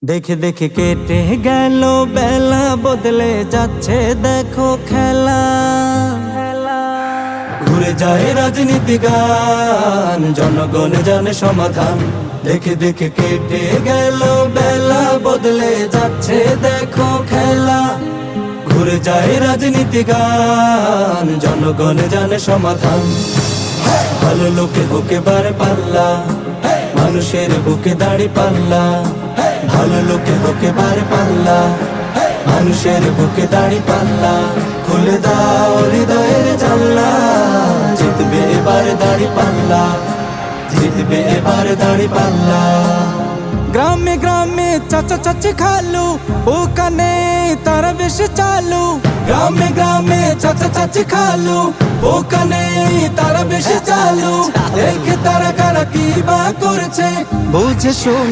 দেখে দেখে কেটে গেল বেলা, বদলে যাচ্ছে দেখো খেলা। ঘুরে যায় রাজনীতি গান, জনগণ জানে সমাধান। দেখে দেখে কেটে গেল বেলা, বদলে যাচ্ছে দেখো খেলা। ঘুরে যায় রাজনীতি গান, জনগণ জানে সমাধান। ভালো লোকে হোকে বারে পাল্লা, মানুষের বুকে দাড়ি পাল্লা। ভালো লোকে হোকে বারে পাল্লা, মানুষের বুকে দাড়ি পাল্লা। খুলে দাও হৃদয়ের জানলা, জিতবে এবারে দাড়ি পাল্লা, জিতবে এবারে দাড়ি পাল্লা। গ্রামে গ্রামে চাচা চাচি খালু, ওখানে তারা বেশি চালু। গ্রামে গ্রামে চাচা চাচি খালু, ওখানে তারা বেশি চালু। দেখে তারা কারা কি বা করছে, বুঝে শুনে